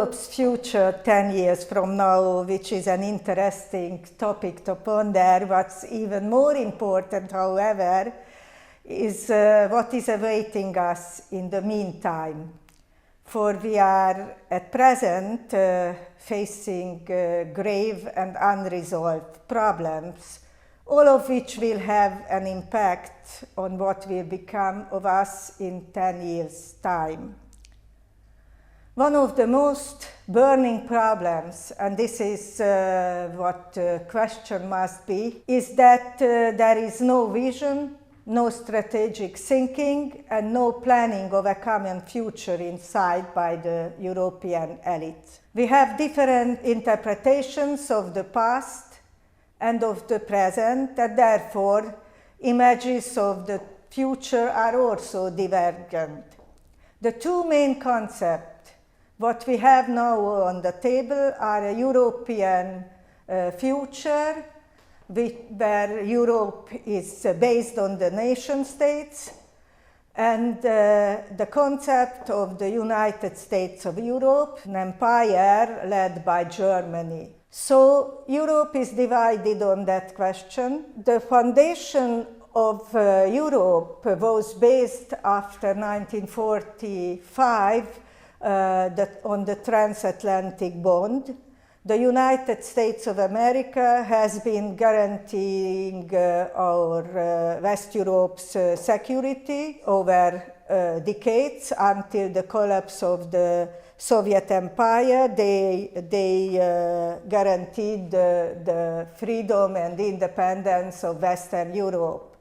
Europe's future 10 years from now, which is an interesting topic to ponder. What's even more important, however, is what is awaiting us in the meantime. For we are at present facing grave and unresolved problems, all of which will have an impact on what will become of us in 10 years' time. One of the most burning problems, and this is what the question must be, is that there is no vision, no strategic thinking, and no planning of a common future in sight by the European elite. We have different interpretations of the past and of the present, and therefore images of the future are also divergent. The two main concepts, what we have now on the table, are a European future, where Europe is based on the nation states, and the concept of the United States of Europe, an empire led by Germany. So Europe is divided on that question. The foundation of Europe was based after 1945 on the transatlantic bond. The United States of America has been guaranteeing our West Europe's security over decades until the collapse of the Soviet Empire. They guaranteed the freedom and independence of Western Europe.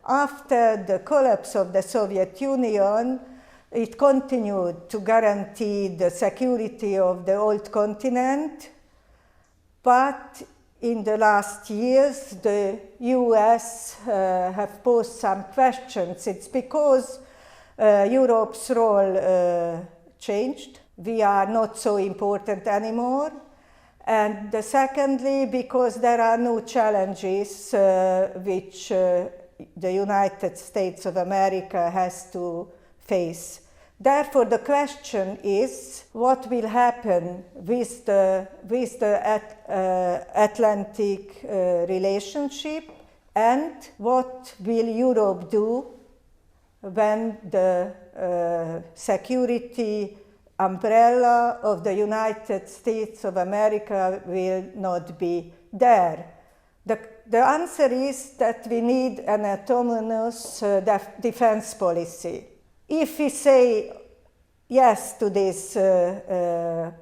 After the collapse of the Soviet Union, it continued to guarantee the security of the old continent, but in the last years, the US have posed some questions. It's because Europe's role changed. We are not so important anymore. And secondly, because there are new challenges which the United States of America has to face. Therefore, the question is, what will happen with the Atlantic relationship, and what will Europe do when the security umbrella of the United States of America will not be there? The answer is that we need an autonomous defense policy. If we say yes to this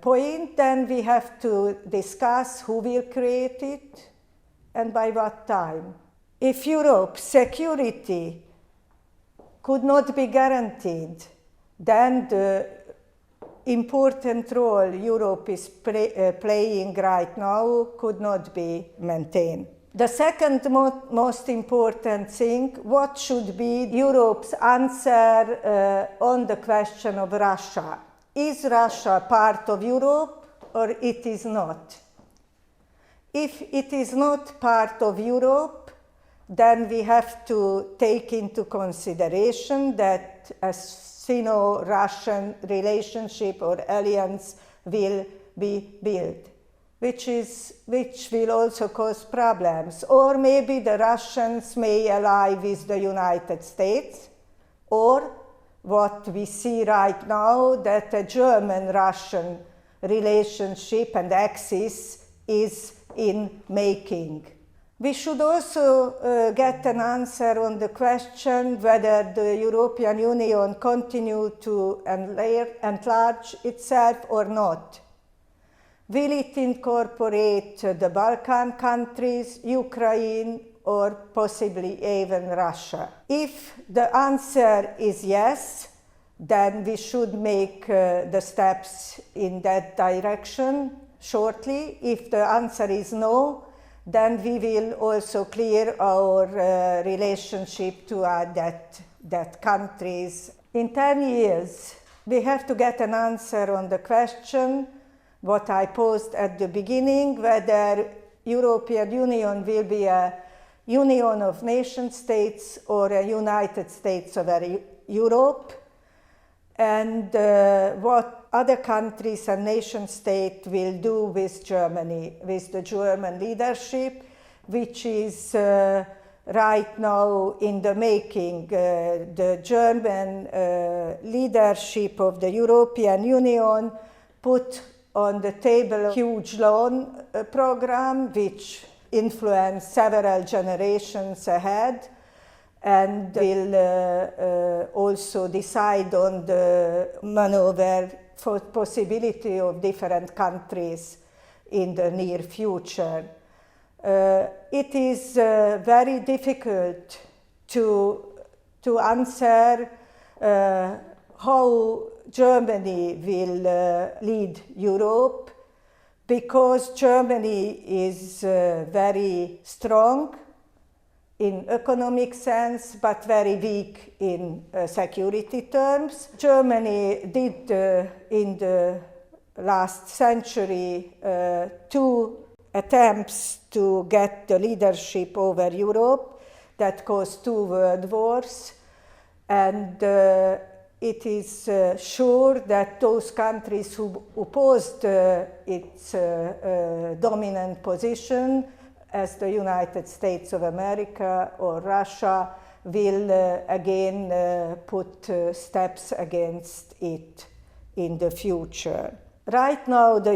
point, then we have to discuss who will create it and by what time. If Europe's security could not be guaranteed, then the important role Europe is playing right now could not be maintained. The second most important thing, what should be Europe's answer on the question of Russia? Is Russia part of Europe or it is not? If it is not part of Europe, then we have to take into consideration that a Sino-Russian relationship or alliance will be built, which will also cause problems. Or maybe the Russians may ally with the United States, or what we see right now, that a German-Russian relationship and axis is in making. We should also get an answer on the question whether the European Union continue to enlarge itself or not. Will it incorporate the Balkan countries, Ukraine, or possibly even Russia? If the answer is yes, then we should make the steps in that direction shortly. If the answer is no, then we will also clear our relationship to that countries. In 10 years, we have to get an answer on the question what I posed at the beginning, whether European Union will be a union of nation states or a United States of Europe. and what other countries and nation-states will do with Germany, with the German leadership, which is right now in the making. The German leadership of the European Union put on the table a huge loan program which influence several generations ahead, and will also decide on the maneuver for possibility of different countries in the near future. It is very difficult to answer how Germany will lead Europe, because Germany is very strong in economic sense, but very weak in security terms. Germany did in the last century 2 attempts to get the leadership over Europe that caused 2 world wars, and it is sure that those countries who opposed its dominant position, as the United States of America or Russia, will again put steps against it in the future. Right now, the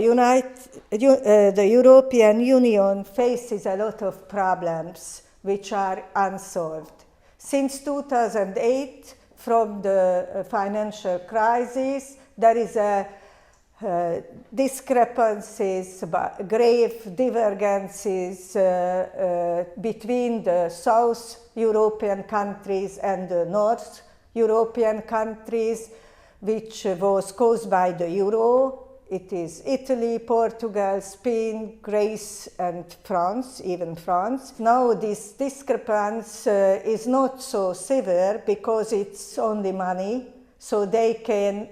European Union faces a lot of problems which are unsolved. Since 2008, from the financial crisis, there is discrepancies, grave divergences between the South European countries and the North European countries, which was caused by the euro. It is Italy, Portugal, Spain, Greece, and France, even France. Now this discrepancy is not so severe because it's only money, so they can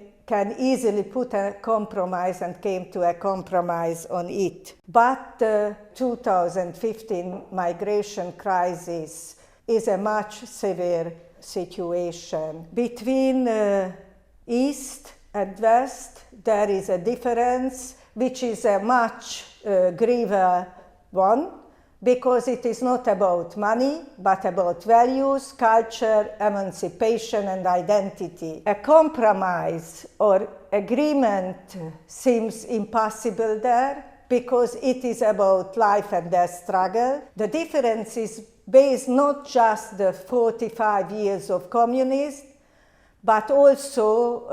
easily put a compromise and came to a compromise on it. But the 2015 migration crisis is a much severe situation. Between East and West, there is a difference, which is a much graver one, because it is not about money, but about values, culture, emancipation, and identity. A compromise or agreement seems impossible there, because it is about life and death struggle. The difference is based not just the 45 years of communism, but also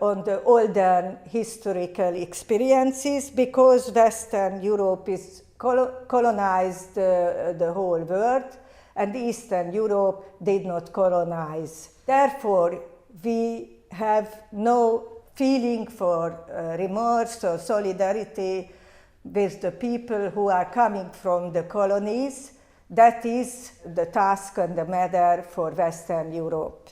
on the older historical experiences, because Western Europe is colonized the whole world, and Eastern Europe did not colonize. Therefore, we have no feeling for remorse or solidarity with the people who are coming from the colonies. That is the task and the matter for Western Europe.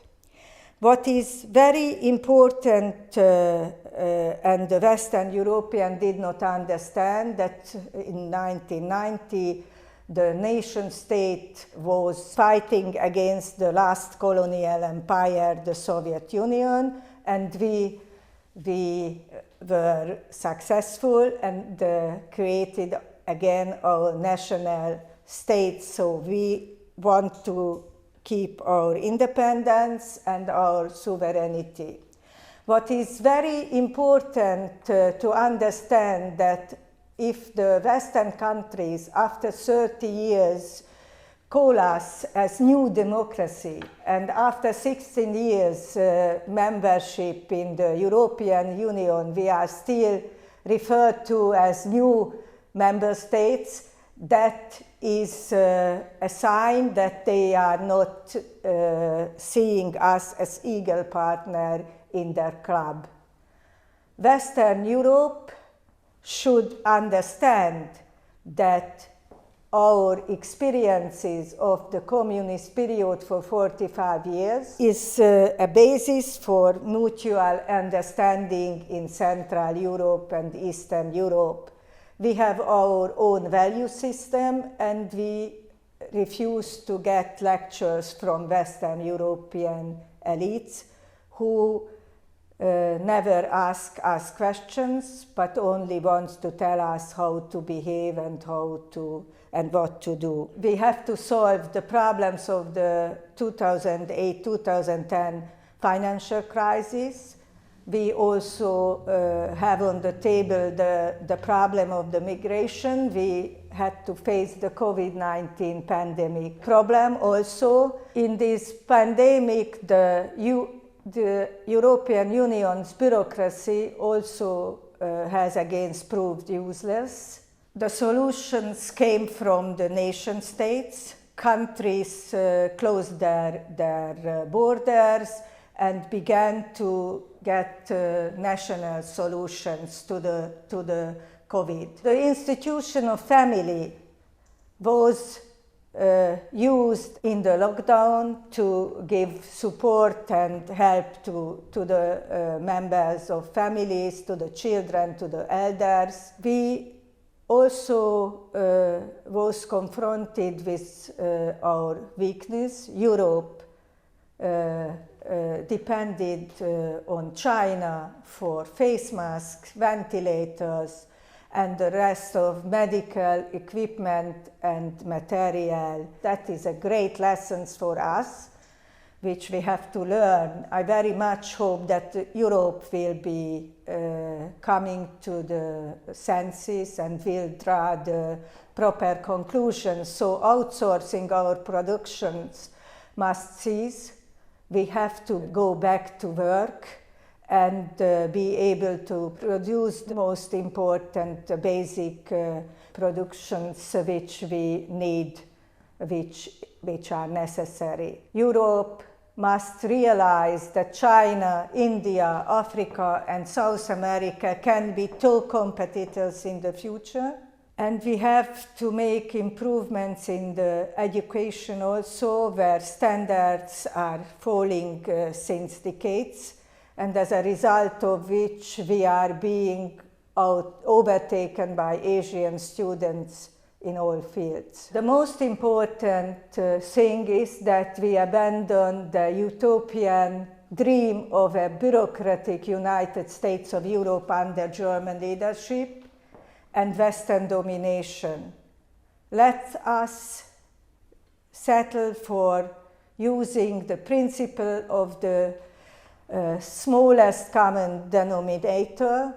What is very important, and the Western European did not understand, that in 1990 the nation state was fighting against the last colonial empire, the Soviet Union, and we were successful and created again our national state. So we want to keep our independence and our sovereignty. What is very important to understand, that if the Western countries after 30 years call us as new democracy, and after 16 years membership in the European Union we are still referred to as new member states, that is a sign that they are not seeing us as equal partner in their club. Western Europe should understand that our experiences of the communist period for 45 years is a basis for mutual understanding in Central Europe and Eastern Europe. We have our own value system, and we refuse to get lectures from Western European elites who never asks us questions, but only wants to tell us how to behave and what to do. We have to solve the problems of the 2008-2010 financial crisis. We also have on the table the problem of the migration. We had to face the COVID-19 pandemic problem also. In this pandemic, the European Union's bureaucracy also has again proved useless. The solutions came from the nation states. Countries closed their borders and began to get national solutions to the COVID. The institution of family was used in the lockdown to give support and help to the members of families, to the children, to the elders. We also was confronted with our weakness. Europe depended on China for face masks, ventilators, and the rest of medical equipment and material. That is a great lesson for us, which we have to learn. I very much hope that Europe will be coming to the senses and will draw the proper conclusions. So outsourcing our productions must cease. We have to go back to work and be able to produce the most important basic productions which we need, which are necessary. Europe must realize that China, India, Africa, and South America can be top competitors in the future. And we have to make improvements in the education also, where standards are falling since decades, and as a result of which we are being overtaken by Asian students in all fields. The most important thing is that we abandon the utopian dream of a bureaucratic United States of Europe under German leadership and Western domination. Let us settle for using the principle of the smallest common denominator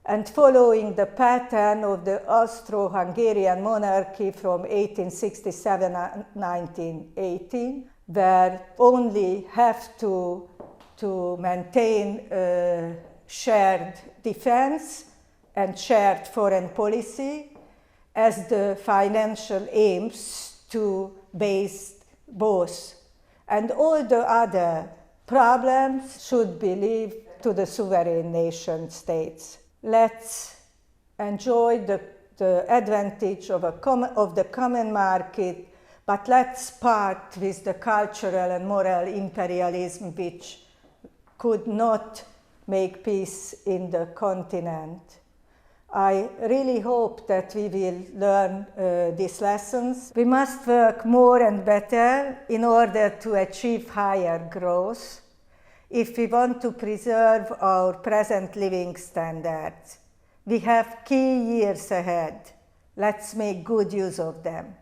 and following the pattern of the Austro-Hungarian monarchy from 1867-1918, where only have to maintain shared defense and shared foreign policy as the financial aims to base both. And all the other problems should be left to the sovereign nation states. Let's enjoy the advantage of the common market, but let's part with the cultural and moral imperialism which could not make peace in the continent. I really hope that we will learn these lessons. We must work more and better in order to achieve higher growth if we want to preserve our present living standards. We have key years ahead. Let's make good use of them.